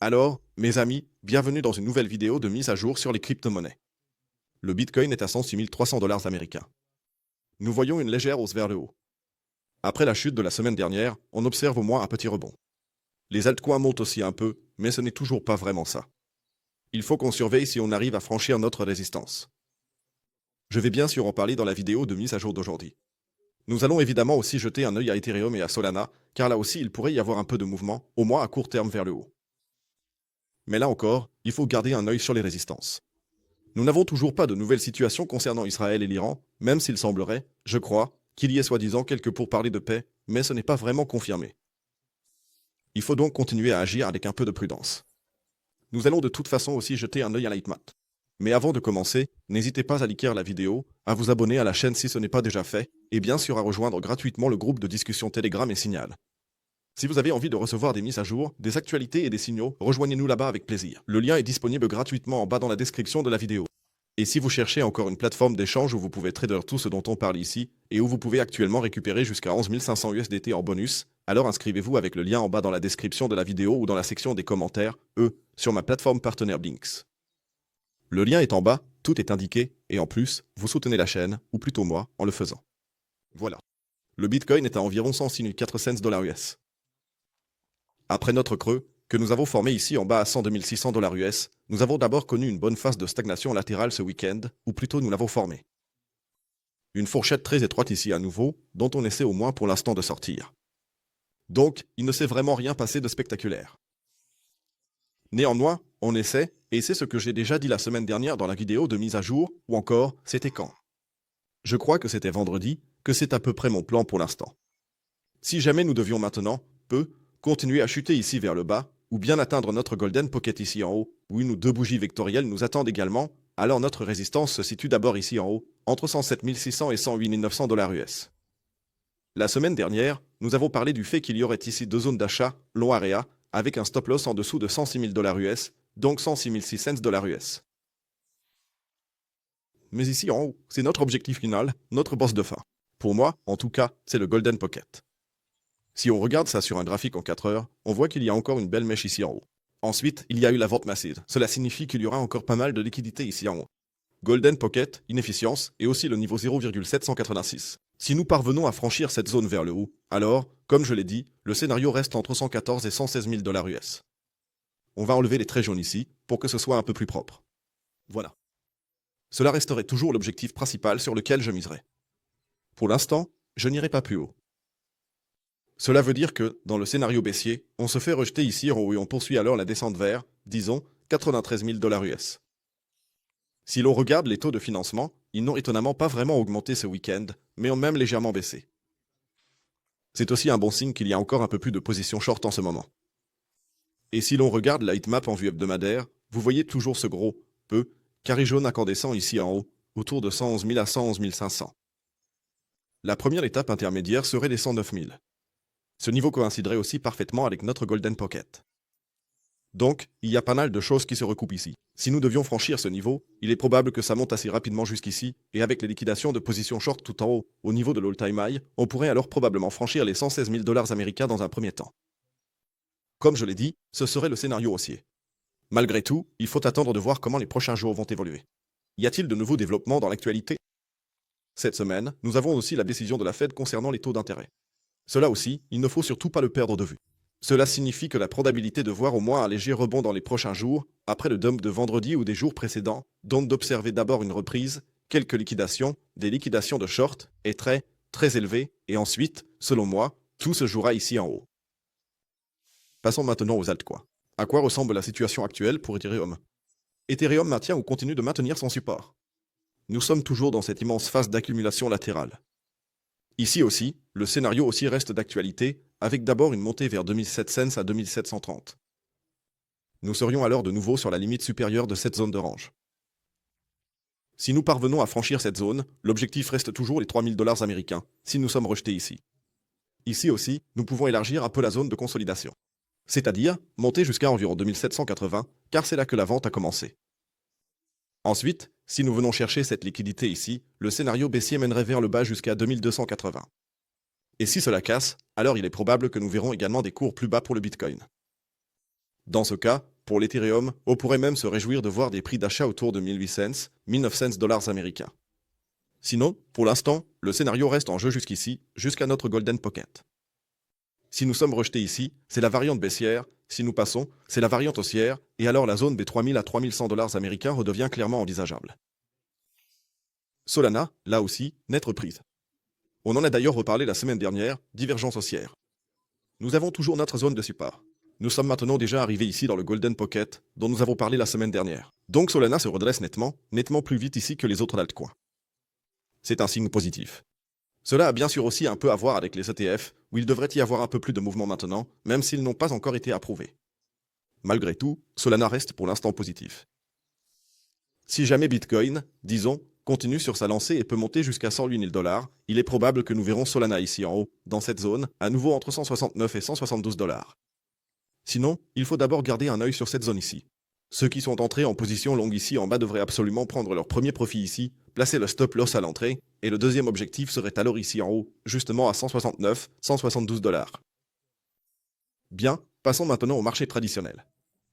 Alors, mes amis, bienvenue dans une nouvelle vidéo de mise à jour sur les crypto-monnaies. Le Bitcoin est à 106 300 dollars américains. Nous voyons une légère hausse vers le haut. Après la chute de la semaine dernière, on observe au moins un petit rebond. Les altcoins montent aussi un peu, mais ce n'est toujours pas vraiment ça. Il faut qu'on surveille si on arrive à franchir notre résistance. Je vais bien sûr en parler dans la vidéo de mise à jour d'aujourd'hui. Nous allons évidemment aussi jeter un œil à Ethereum et à Solana, car là aussi il pourrait y avoir un peu de mouvement, au moins à court terme vers le haut. Mais là encore, il faut garder un œil sur les résistances. Nous n'avons toujours pas de nouvelles situations concernant Israël et l'Iran, même s'il semblerait, je crois, qu'il y ait soi-disant quelques pourparlers de paix, mais ce n'est pas vraiment confirmé. Il faut donc continuer à agir avec un peu de prudence. Nous allons de toute façon aussi jeter un œil à Lightmap. Mais avant de commencer, n'hésitez pas à liker la vidéo, à vous abonner à la chaîne si ce n'est pas déjà fait, et bien sûr à rejoindre gratuitement le groupe de discussion Telegram et Signal. Si vous avez envie de recevoir des mises à jour, des actualités et des signaux, rejoignez-nous là-bas avec plaisir. Le lien est disponible gratuitement en bas dans la description de la vidéo. Et si vous cherchez encore une plateforme d'échange où vous pouvez trader tout ce dont on parle ici, et où vous pouvez actuellement récupérer jusqu'à 11 500 USDT en bonus, alors inscrivez-vous avec le lien en bas dans la description de la vidéo ou dans la section des commentaires, sur ma plateforme partenaire Binx. Le lien est en bas, tout est indiqué, et en plus, vous soutenez la chaîne, ou plutôt moi, en le faisant. Voilà. Le Bitcoin est à environ 106,4 cents dollars US. Après notre creux, que nous avons formé ici en bas à 102 600 dollars US, nous avons d'abord connu une bonne phase de stagnation latérale ce week-end, ou plutôt nous l'avons formée. Une fourchette très étroite ici à nouveau, dont on essaie au moins pour l'instant de sortir. Donc, il ne s'est vraiment rien passé de spectaculaire. Néanmoins, on essaie, et c'est ce que j'ai déjà dit la semaine dernière dans la vidéo de mise à jour, ou encore, c'était quand? Je crois que c'était vendredi, que c'est à peu près mon plan pour l'instant. Si jamais nous devions maintenant, continuer à chuter ici vers le bas, ou bien atteindre notre Golden Pocket ici en haut, où une ou deux bougies vectorielles nous attendent également, alors notre résistance se situe d'abord ici en haut, entre 107 600 et 108 900 dollars US. La semaine dernière, nous avons parlé du fait qu'il y aurait ici deux zones d'achat, long area, avec un stop loss en dessous de 106 000 dollars US, donc 106 600 dollars US. Mais ici en haut, c'est notre objectif final, notre boss de fin. Pour moi, en tout cas, c'est le Golden Pocket. Si on regarde ça sur un graphique en 4 heures, on voit qu'il y a encore une belle mèche ici en haut. Ensuite, il y a eu la vente massive. Cela signifie qu'il y aura encore pas mal de liquidités ici en haut. Golden Pocket, inefficience, et aussi le niveau 0,786. Si nous parvenons à franchir cette zone vers le haut, alors, comme je l'ai dit, le scénario reste entre 114 et 116 000 dollars US. On va enlever les traits jaunes ici, pour que ce soit un peu plus propre. Voilà. Cela resterait toujours l'objectif principal sur lequel je miserai. Pour l'instant, je n'irai pas plus haut. Cela veut dire que, dans le scénario baissier, on se fait rejeter ici en haut et on poursuit alors la descente vers, disons, 93 000 dollars US. Si l'on regarde les taux de financement, ils n'ont étonnamment pas vraiment augmenté ce week-end, mais ont même légèrement baissé. C'est aussi un bon signe qu'il y a encore un peu plus de position short en ce moment. Et si l'on regarde la heatmap en vue hebdomadaire, vous voyez toujours ce gros, carré jaune incandescent ici en haut, autour de 111 000 à 111 500. La première étape intermédiaire serait les 109 000. Ce niveau coïnciderait aussi parfaitement avec notre Golden Pocket. Donc, il y a pas mal de choses qui se recoupent ici. Si nous devions franchir ce niveau, il est probable que ça monte assez rapidement jusqu'ici, et avec les liquidations de position short tout en haut, au niveau de l'all-time high, on pourrait alors probablement franchir les 116 000 dollars américains dans un premier temps. Comme je l'ai dit, ce serait le scénario haussier. Malgré tout, il faut attendre de voir comment les prochains jours vont évoluer. Y a-t-il de nouveaux développements dans l'actualité? Cette semaine, nous avons aussi la décision de la Fed concernant les taux d'intérêt. Cela aussi, il ne faut surtout pas le perdre de vue. Cela signifie que la probabilité de voir au moins un léger rebond dans les prochains jours, après le dump de vendredi ou des jours précédents, donc d'observer d'abord une reprise, quelques liquidations, des liquidations de short, est très, très élevée, et ensuite, selon moi, tout se jouera ici en haut. Passons maintenant aux altcoins. À quoi ressemble la situation actuelle pour Ethereum? Ethereum maintient ou continue de maintenir son support. Nous sommes toujours dans cette immense phase d'accumulation latérale. Ici aussi, le scénario aussi reste d'actualité, avec d'abord une montée vers 2700 à 2730. Nous serions alors de nouveau sur la limite supérieure de cette zone de range. Si nous parvenons à franchir cette zone, l'objectif reste toujours les 3000 dollars américains, si nous sommes rejetés ici. Ici aussi, nous pouvons élargir un peu la zone de consolidation. C'est-à-dire, monter jusqu'à environ 2780, car c'est là que la vente a commencé. Ensuite, si nous venons chercher cette liquidité ici, le scénario baissier mènerait vers le bas jusqu'à 2280. Et si cela casse, alors il est probable que nous verrons également des cours plus bas pour le Bitcoin. Dans ce cas, pour l'Ethereum, on pourrait même se réjouir de voir des prix d'achat autour de 1800 cents, 1900 dollars américains. Sinon, pour l'instant, le scénario reste en jeu jusqu'ici, jusqu'à notre Golden Pocket. Si nous sommes rejetés ici, c'est la variante baissière, si nous passons, c'est la variante haussière, et alors la zone des 3000 à 3100 dollars américains redevient clairement envisageable. Solana, là aussi, nette reprise. On en a d'ailleurs reparlé la semaine dernière, divergence haussière. Nous avons toujours notre zone de support. Nous sommes maintenant déjà arrivés ici dans le Golden Pocket, dont nous avons parlé la semaine dernière. Donc Solana se redresse nettement plus vite ici que les autres altcoins. C'est un signe positif. Cela a bien sûr aussi un peu à voir avec les ETF, où il devrait y avoir un peu plus de mouvement maintenant, même s'ils n'ont pas encore été approuvés. Malgré tout, Solana reste pour l'instant positif. Si jamais Bitcoin, disons, continue sur sa lancée et peut monter jusqu'à 108 000 dollars, il est probable que nous verrons Solana ici en haut, dans cette zone, à nouveau entre 169 et 172 dollars. Sinon, il faut d'abord garder un œil sur cette zone ici. Ceux qui sont entrés en position longue ici en bas devraient absolument prendre leur premier profit ici, placer le stop loss à l'entrée, et le deuxième objectif serait alors ici en haut, justement à 169, 172 dollars. Bien, passons maintenant au marché traditionnel.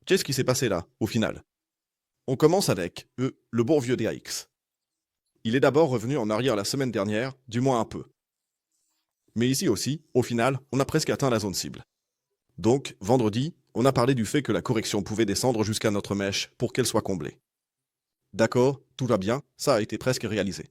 Qu'est-ce qui s'est passé là, au final? On commence avec, le bon vieux DAX. Il est d'abord revenu en arrière la semaine dernière, du moins un peu. Mais ici aussi, au final, on a presque atteint la zone cible. Donc, vendredi, on a parlé du fait que la correction pouvait descendre jusqu'à notre mèche pour qu'elle soit comblée. D'accord, tout va bien, ça a été presque réalisé.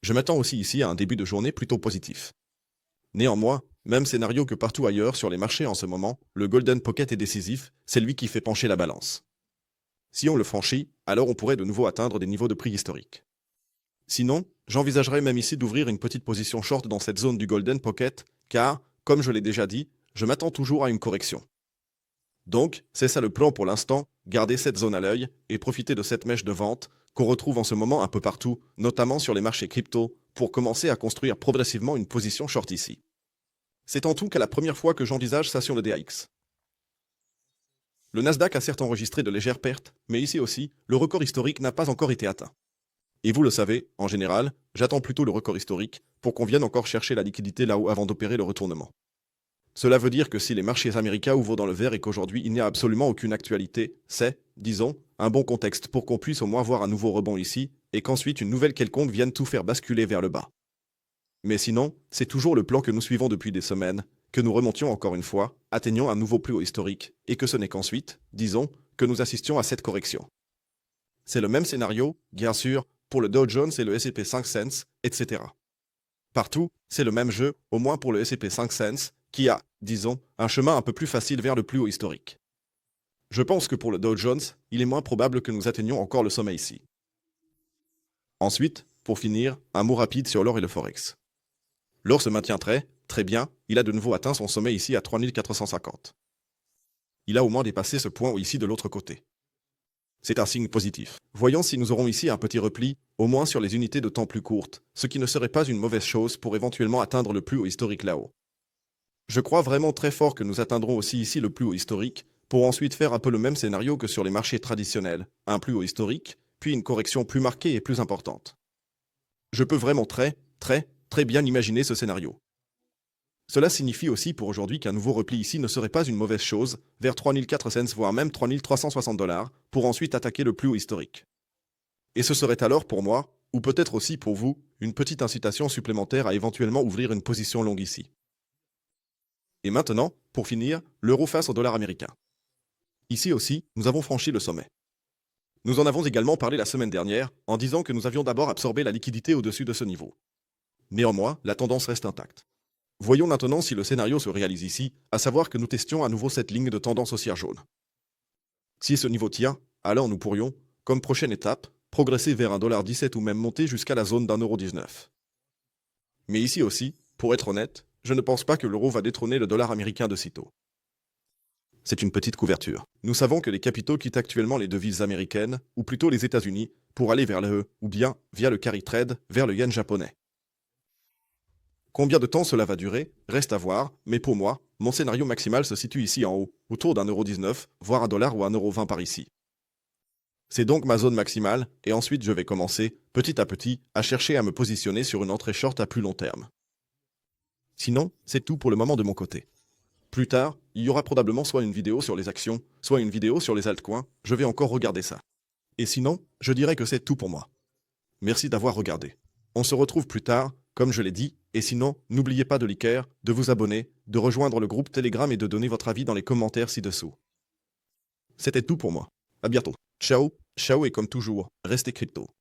Je m'attends aussi ici à un début de journée plutôt positif. Néanmoins, même scénario que partout ailleurs sur les marchés en ce moment, le Golden Pocket est décisif, c'est lui qui fait pencher la balance. Si on le franchit, alors on pourrait de nouveau atteindre des niveaux de prix historiques. Sinon, j'envisagerais même ici d'ouvrir une petite position short dans cette zone du Golden Pocket, car, comme je l'ai déjà dit, je m'attends toujours à une correction. Donc, c'est ça le plan pour l'instant, garder cette zone à l'œil et profiter de cette mèche de vente qu'on retrouve en ce moment un peu partout, notamment sur les marchés crypto, pour commencer à construire progressivement une position short ici. C'est en tout cas la première fois que j'envisage ça sur le DAX. Le Nasdaq a certes enregistré de légères pertes, mais ici aussi, le record historique n'a pas encore été atteint. Et vous le savez, en général, j'attends plutôt le record historique pour qu'on vienne encore chercher la liquidité là-haut avant d'opérer le retournement. Cela veut dire que si les marchés américains ouvrent dans le vert et qu'aujourd'hui il n'y a absolument aucune actualité, c'est, disons, un bon contexte pour qu'on puisse au moins voir un nouveau rebond ici, et qu'ensuite une nouvelle quelconque vienne tout faire basculer vers le bas. Mais sinon, c'est toujours le plan que nous suivons depuis des semaines, que nous remontions encore une fois, atteignons un nouveau plus haut historique, et que ce n'est qu'ensuite, disons, que nous assistions à cette correction. C'est le même scénario, bien sûr, pour le Dow Jones et le S&P 500, etc. Partout, c'est le même jeu, au moins pour le S&P 500, qui a, disons, un chemin un peu plus facile vers le plus haut historique. Je pense que pour le Dow Jones, il est moins probable que nous atteignions encore le sommet ici. Ensuite, pour finir, un mot rapide sur l'or et le Forex. L'or se maintient très bien, il a de nouveau atteint son sommet ici à 3450. Il a au moins dépassé ce point ici de l'autre côté. C'est un signe positif. Voyons si nous aurons ici un petit repli, au moins sur les unités de temps plus courtes, ce qui ne serait pas une mauvaise chose pour éventuellement atteindre le plus haut historique là-haut. Je crois vraiment très fort que nous atteindrons aussi ici le plus haut historique, pour ensuite faire un peu le même scénario que sur les marchés traditionnels, un plus haut historique, puis une correction plus marquée et plus importante. Je peux vraiment très bien imaginer ce scénario. Cela signifie aussi pour aujourd'hui qu'un nouveau repli ici ne serait pas une mauvaise chose, vers 3400 voire même 3360 dollars, pour ensuite attaquer le plus haut historique. Et ce serait alors pour moi, ou peut-être aussi pour vous, une petite incitation supplémentaire à éventuellement ouvrir une position longue ici. Et maintenant, pour finir, l'euro face au dollar américain. Ici aussi, nous avons franchi le sommet. Nous en avons également parlé la semaine dernière, en disant que nous avions d'abord absorbé la liquidité au-dessus de ce niveau. Néanmoins, la tendance reste intacte. Voyons maintenant si le scénario se réalise ici, à savoir que nous testions à nouveau cette ligne de tendance haussière jaune. Si ce niveau tient, alors nous pourrions, comme prochaine étape, progresser vers 1,17$ ou même monter jusqu'à la zone d'1,19€. Mais ici aussi, pour être honnête, je ne pense pas que l'euro va détrôner le dollar américain de sitôt. C'est une petite couverture. Nous savons que les capitaux quittent actuellement les devises américaines, ou plutôt les États-Unis, pour aller vers le ou bien, via le carry trade, vers le yen japonais. Combien de temps cela va durer, reste à voir, mais pour moi, mon scénario maximal se situe ici en haut, autour d'1,19€, voire $1 ou 1,20€ par ici. C'est donc ma zone maximale, et ensuite je vais commencer, petit à petit, à chercher à me positionner sur une entrée short à plus long terme. Sinon, c'est tout pour le moment de mon côté. Plus tard, Il y aura probablement soit une vidéo sur les actions, soit une vidéo sur les altcoins, je vais encore regarder ça. Et sinon, je dirais que c'est tout pour moi. Merci d'avoir regardé. On se retrouve plus tard, comme je l'ai dit, et sinon, n'oubliez pas de liker, de vous abonner, de rejoindre le groupe Telegram et de donner votre avis dans les commentaires ci-dessous. C'était tout pour moi. À bientôt. Ciao, ciao et comme toujours, restez crypto.